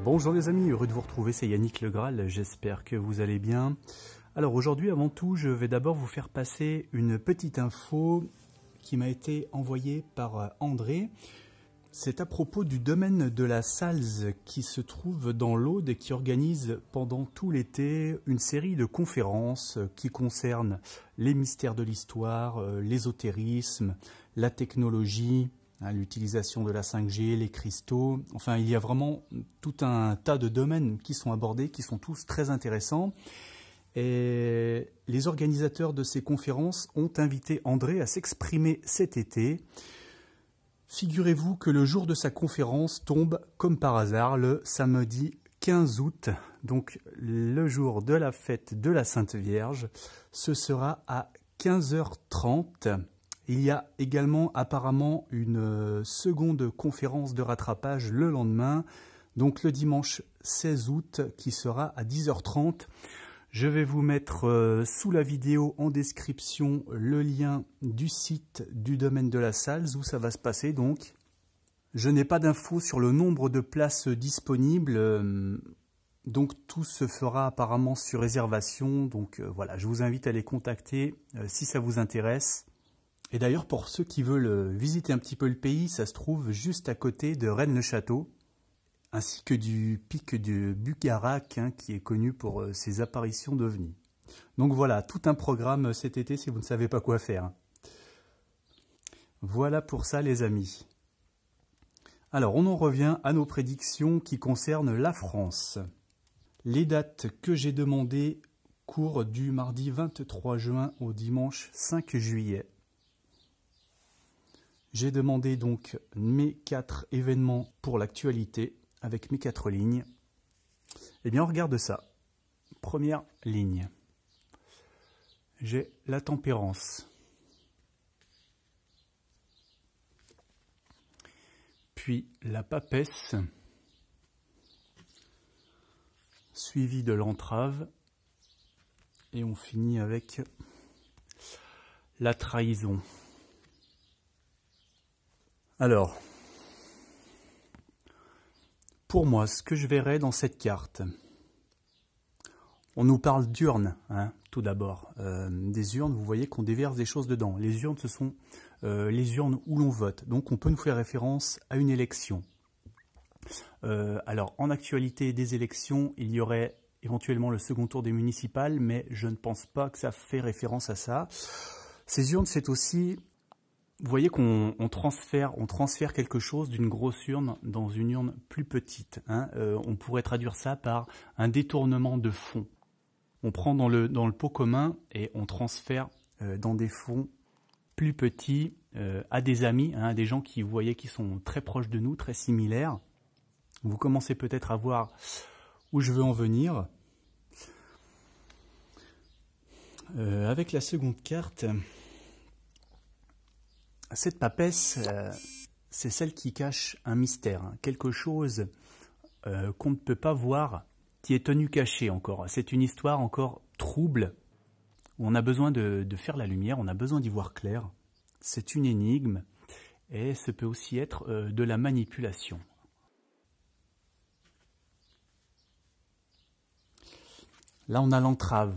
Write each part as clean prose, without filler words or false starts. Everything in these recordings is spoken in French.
Bonjour les amis, heureux de vous retrouver, c'est Yannick Le Graal, j'espère que vous allez bien. Alors aujourd'hui, avant tout, je vais d'abord vous faire passer une petite info qui m'a été envoyée par André. C'est à propos du domaine de la Salze qui se trouve dans l'Aude et qui organise pendant tout l'été une série de conférences qui concernent les mystères de l'histoire, l'ésotérisme, la technologie, l'utilisation de la 5G, les cristaux. Enfin, il y a vraiment tout un tas de domaines qui sont abordés, qui sont tous très intéressants. Et les organisateurs de ces conférences ont invité André à s'exprimer cet été. Figurez-vous que le jour de sa conférence tombe, comme par hasard, le samedi 15 août, donc le jour de la fête de la Sainte Vierge. Ce sera à 15h30. Il y a également apparemment une seconde conférence de rattrapage le lendemain, donc le dimanche 16 août, qui sera à 10h30. Je vais vous mettre sous la vidéo en description le lien du site du domaine de la Salze où ça va se passer donc. Je n'ai pas d'infos sur le nombre de places disponibles, donc tout se fera apparemment sur réservation. Donc voilà, je vous invite à les contacter si ça vous intéresse. Et d'ailleurs, pour ceux qui veulent visiter un petit peu le pays, ça se trouve juste à côté de Rennes-le-Château, ainsi que du pic de Bucarac, qui est connu pour ses apparitions d'ovnis. Donc voilà, tout un programme cet été si vous ne savez pas quoi faire. Voilà pour ça les amis. Alors on en revient à nos prédictions qui concernent la France. Les dates que j'ai demandées courent du mardi 23 juin au dimanche 5 juillet. J'ai demandé donc mes 4 événements pour l'actualité, avec mes 4 lignes. Eh bien, on regarde ça. Première ligne. J'ai la tempérance. Puis la papesse, suivi de l'entrave. Et on finit avec la trahison. Alors, pour moi, ce que je verrai dans cette carte, on nous parle d'urnes, tout d'abord. Des urnes, vous voyez qu'on déverse des choses dedans. Les urnes, ce sont les urnes où l'on vote. Donc, on peut nous faire référence à une élection. Alors, en actualité des élections, il y aurait éventuellement le second tour des municipales, mais je ne pense pas que ça fait référence à ça. Ces urnes, c'est aussi... Vous voyez qu'on transfère quelque chose d'une grosse urne dans une urne plus petite. On pourrait traduire ça par un détournement de fonds. On prend dans le pot commun et on transfère dans des fonds plus petits à des amis, à des gens qui, vous voyez, qui sont très proches de nous, très similaires. Vous commencez peut-être à voir où je veux en venir. Avec la seconde carte... Cette papesse, c'est celle qui cache un mystère, quelque chose qu'on ne peut pas voir, qui est tenu caché encore. C'est une histoire encore trouble, où on a besoin de faire la lumière, on a besoin d'y voir clair. C'est une énigme, et ce peut aussi être de la manipulation. Là, on a l'entrave.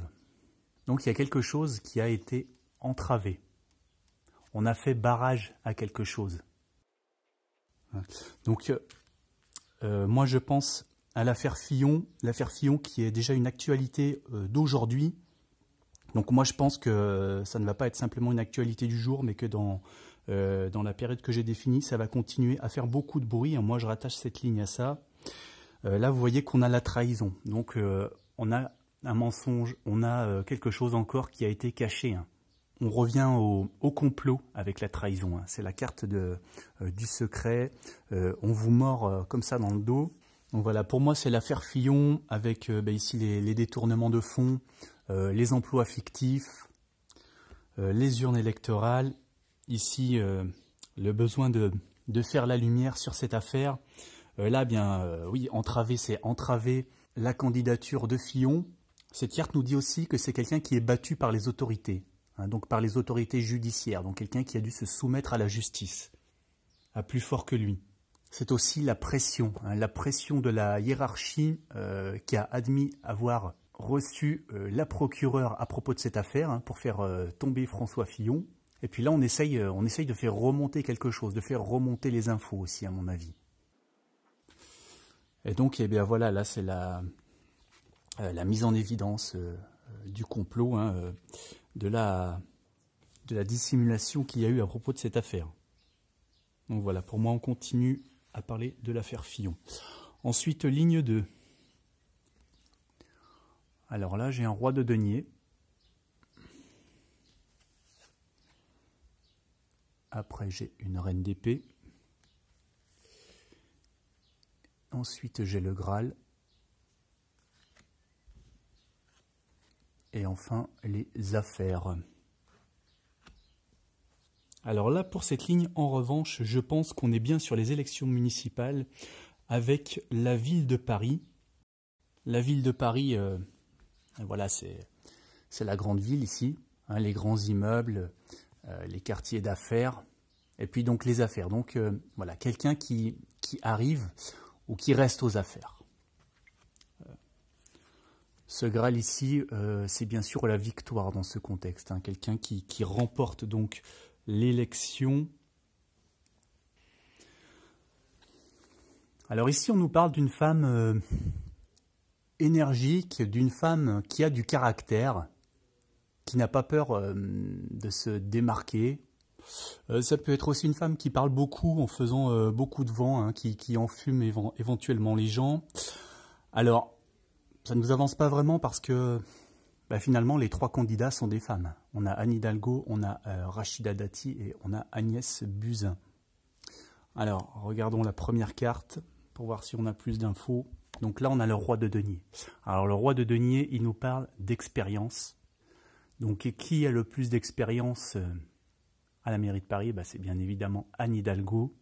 Donc, il y a quelque chose qui a été entravé. On a fait barrage à quelque chose. Donc, moi je pense à l'affaire Fillon qui est déjà une actualité d'aujourd'hui. Donc moi je pense que ça ne va pas être simplement une actualité du jour, mais que dans la période que j'ai définie, ça va continuer à faire beaucoup de bruit. Moi je rattache cette ligne à ça. Là vous voyez qu'on a la trahison. Donc on a un mensonge, on a quelque chose encore qui a été caché. On revient au complot avec la trahison. C'est la carte du secret. On vous mord comme ça dans le dos. Donc voilà, pour moi, c'est l'affaire Fillon avec ici les détournements de fonds, les emplois fictifs, les urnes électorales. Ici, le besoin de faire la lumière sur cette affaire. Là, oui, entraver, c'est entraver la candidature de Fillon. Cette carte nous dit aussi que c'est quelqu'un qui est battu par les autorités. Donc par les autorités judiciaires, donc quelqu'un qui a dû se soumettre à la justice, à plus fort que lui. c'est aussi la pression de la hiérarchie qui a admis avoir reçu la procureure à propos de cette affaire pour faire tomber François Fillon. Et puis là, on essaye de faire remonter quelque chose, de faire remonter les infos aussi, à mon avis. Et donc, eh bien voilà, là c'est la mise en évidence du complot, de la dissimulation qu'il y a eu à propos de cette affaire. Donc voilà, pour moi, on continue à parler de l'affaire Fillon. Ensuite, ligne 2. Alors là, j'ai un roi de denier. Après, j'ai une reine d'épée. Ensuite, j'ai le Graal. Et enfin, les affaires. Alors là, pour cette ligne, en revanche, je pense qu'on est bien sur les élections municipales avec la ville de Paris. La ville de Paris, voilà, c'est la grande ville ici, les grands immeubles, les quartiers d'affaires, et puis donc les affaires. Donc voilà, quelqu'un qui arrive ou qui reste aux affaires. Ce Graal ici, c'est bien sûr la victoire dans ce contexte. Quelqu'un qui remporte donc l'élection. Alors ici, on nous parle d'une femme énergique, d'une femme qui a du caractère, qui n'a pas peur de se démarquer. Ça peut être aussi une femme qui parle beaucoup en faisant beaucoup de vent, qui enfume éventuellement les gens. Alors, ça ne nous avance pas vraiment parce que finalement, les trois candidats sont des femmes. On a Anne Hidalgo, on a Rachida Dati et on a Agnès Buzyn. Alors, regardons la première carte pour voir si on a plus d'infos. Donc là, on a le roi de denier. Alors, le roi de denier, il nous parle d'expérience. Donc, qui a le plus d'expérience à la mairie de Paris? C'est bien évidemment Anne Hidalgo.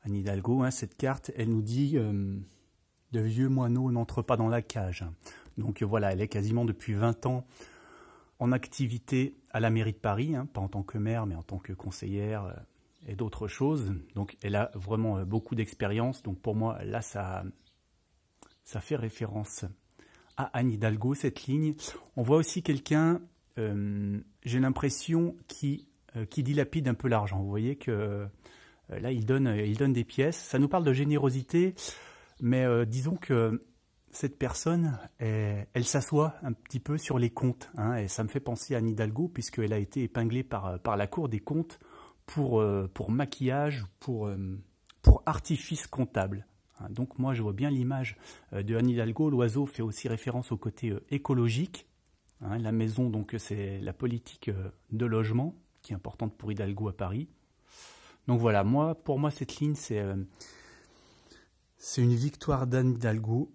Anne Hidalgo, cette carte, elle nous dit de vieux moineaux n'entrent pas dans la cage. Donc voilà, elle est quasiment depuis 20 ans en activité à la mairie de Paris, pas en tant que maire, mais en tant que conseillère et d'autres choses. Donc elle a vraiment beaucoup d'expérience. Donc pour moi, là, ça fait référence à Anne Hidalgo, cette ligne. On voit aussi quelqu'un, j'ai l'impression, qui dilapide un peu l'argent. Vous voyez que là, il donne des pièces. Ça nous parle de générosité, mais disons que cette personne, elle s'assoit un petit peu sur les comptes. Et ça me fait penser à Anne Hidalgo, puisqu'elle a été épinglée par la Cour des comptes pour maquillage, pour artifice comptable. Donc moi, je vois bien l'image de Anne Hidalgo. L'oiseau fait aussi référence au côté écologique. La maison, donc, c'est la politique de logement, qui est importante pour Hidalgo à Paris. Donc voilà, pour moi, cette ligne, c'est une victoire d'Anne Hidalgo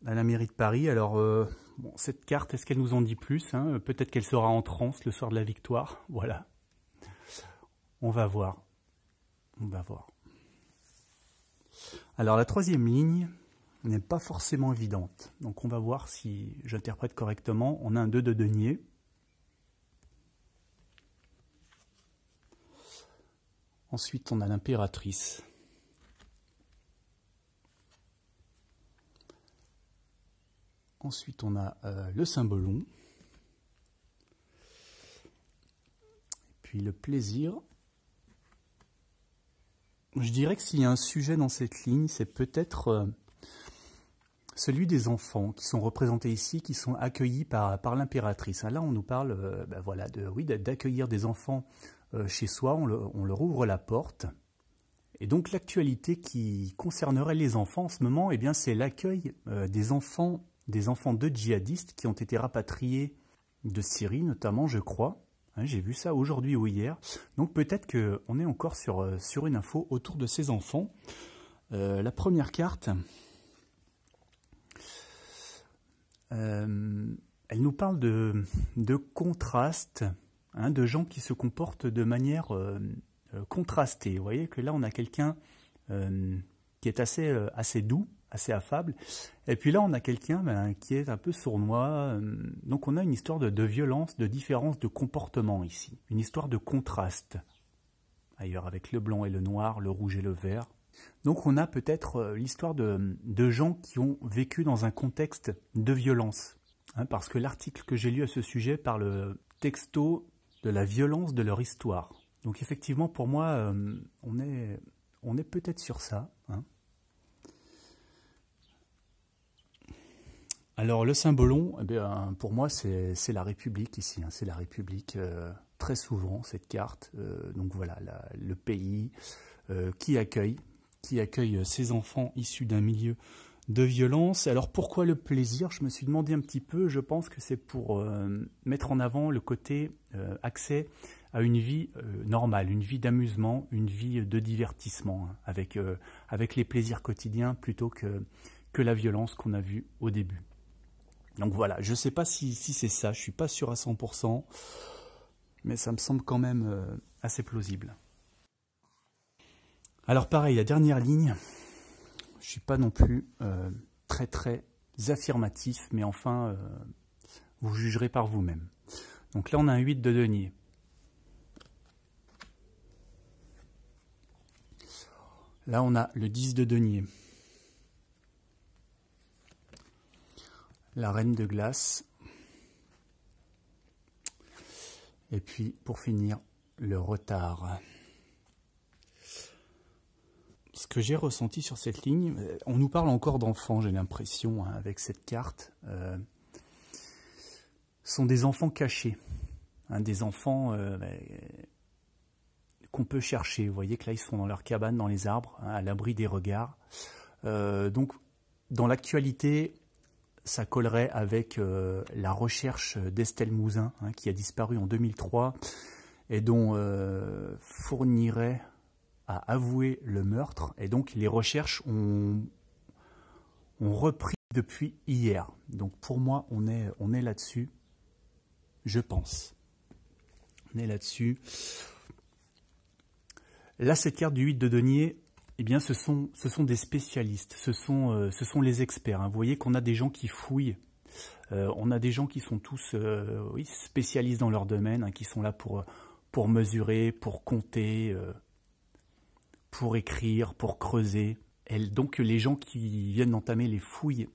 à la mairie de Paris. Alors, cette carte, est-ce qu'elle nous en dit plus? Peut-être qu'elle sera en transe le soir de la victoire. Voilà. On va voir. On va voir. Alors, la troisième ligne n'est pas forcément évidente. Donc, on va voir si j'interprète correctement. On a un 2 de denier. Ensuite, on a l'impératrice. Ensuite, on a le cymbalon. Puis le plaisir. Je dirais que s'il y a un sujet dans cette ligne, c'est peut-être celui des enfants qui sont représentés ici, qui sont accueillis par l'impératrice. Là, on nous parle voilà, d'accueillir des enfants chez soi. On leur ouvre la porte. Et donc, l'actualité qui concernerait les enfants en ce moment, c'est l'accueil des enfants de djihadistes qui ont été rapatriés de Syrie, notamment, je crois. J'ai vu ça aujourd'hui ou hier. Donc peut-être qu'on est encore sur une info autour de ces enfants. La première carte, elle nous parle de contraste, de gens qui se comportent de manière contrastée. Vous voyez que là, on a quelqu'un qui est assez doux, assez affable. Et puis là, on a quelqu'un qui est un peu sournois. Donc on a une histoire de violence, de différence de comportement ici. Une histoire de contraste. Ailleurs, avec le blanc et le noir, le rouge et le vert. Donc on a peut-être l'histoire de gens qui ont vécu dans un contexte de violence. Hein, parce que l'article que j'ai lu à ce sujet parle texto de la violence de leur histoire. Donc effectivement, pour moi, on est peut-être sur ça. Hein. Alors le symbolon, eh bien, pour moi, c'est la République ici. Hein. C'est la République très souvent, cette carte. Donc voilà, le pays qui accueille ces enfants issus d'un milieu de violence. Alors pourquoi le plaisir? Je me suis demandé un petit peu, je pense que c'est pour mettre en avant le côté accès à une vie normale, une vie d'amusement, une vie de divertissement, hein, avec les plaisirs quotidiens plutôt que la violence qu'on a vue au début. Donc voilà, je ne sais pas si c'est ça, je ne suis pas sûr à 100%, mais ça me semble quand même assez plausible. Alors pareil, la dernière ligne, je ne suis pas non plus très affirmatif, mais enfin, vous jugerez par vous-même. Donc là, on a un 8 de denier. Là, on a le 10 de denier. La reine de glace. Et puis, pour finir, le retard. Ce que j'ai ressenti sur cette ligne, on nous parle encore d'enfants, j'ai l'impression, hein, avec cette carte. Sont des enfants cachés, hein, des enfants qu'on peut chercher. Vous voyez que là, ils sont dans leur cabane, dans les arbres, hein, à l'abri des regards. Donc, dans l'actualité, ça collerait avec la recherche d'Estelle Mouzin, hein, qui a disparu en 2003 et dont Fourniret a avoué le meurtre. Et donc, les recherches ont repris depuis hier. Donc, pour moi, on est là-dessus, je pense. On est là-dessus. Là, cette carte du 8 de denier, eh bien, ce sont des spécialistes, ce sont les experts. Hein. Vous voyez qu'on a des gens qui fouillent, on a des gens qui sont tous oui, spécialistes dans leur domaine, hein, qui sont là pour mesurer, pour compter, pour écrire, pour creuser. Et donc, les gens qui viennent d'entamer les fouilles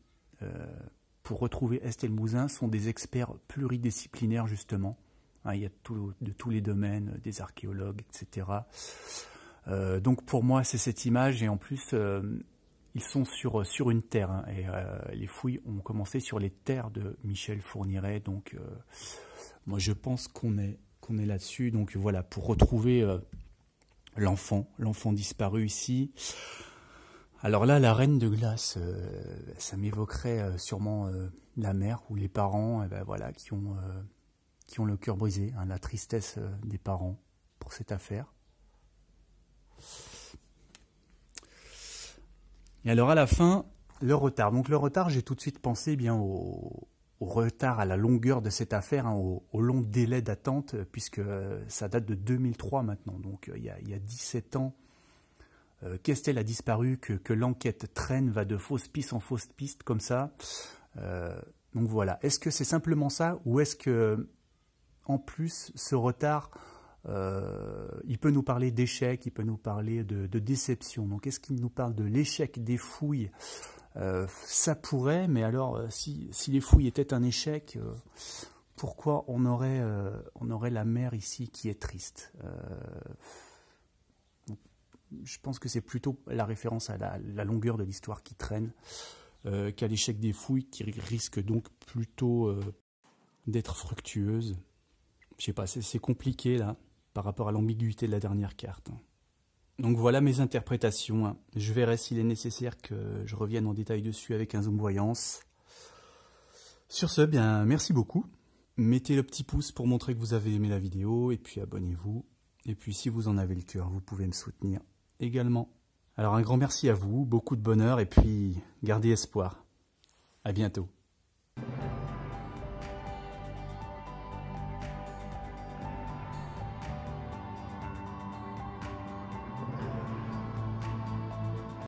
pour retrouver Estelle Mouzin sont des experts pluridisciplinaires, justement. Hein, il y a de tous les domaines, des archéologues, etc. Donc pour moi, c'est cette image, et en plus, ils sont sur une terre, hein, et les fouilles ont commencé sur les terres de Michel Fourniret, donc moi je pense qu'on est là-dessus. Donc voilà, pour retrouver l'enfant disparu ici. Alors là, la reine de glace, ça m'évoquerait sûrement la mère ou les parents, ben voilà, qui ont le cœur brisé, hein, la tristesse des parents pour cette affaire. Et alors à la fin, le retard. Donc le retard, j'ai tout de suite pensé bien au retard, à la longueur de cette affaire, hein, au long délai d'attente, puisque ça date de 2003 maintenant. Donc il y a 17 ans qu'Estelle a disparu, que l'enquête traîne, va de fausse piste en fausse piste comme ça. Donc voilà. Est-ce que c'est simplement ça, ou est-ce que en plus ce retard, il peut nous parler d'échec, il peut nous parler de déception. Donc est-ce qu'il nous parle de l'échec des fouilles? Ça pourrait, mais alors si les fouilles étaient un échec, pourquoi on aurait la mère ici qui est triste? Je pense que c'est plutôt la référence à la longueur de l'histoire qui traîne qu'à l'échec des fouilles, qui risque donc plutôt d'être fructueuse. Je sais pas, c'est compliqué là, par rapport à l'ambiguïté de la dernière carte. Donc voilà mes interprétations. Je verrai s'il est nécessaire que je revienne en détail dessus avec un zoom voyance. Sur ce, bien, merci beaucoup. Mettez le petit pouce pour montrer que vous avez aimé la vidéo, et puis abonnez-vous. Et puis si vous en avez le cœur, vous pouvez me soutenir également. Alors un grand merci à vous, beaucoup de bonheur, et puis gardez espoir. À bientôt.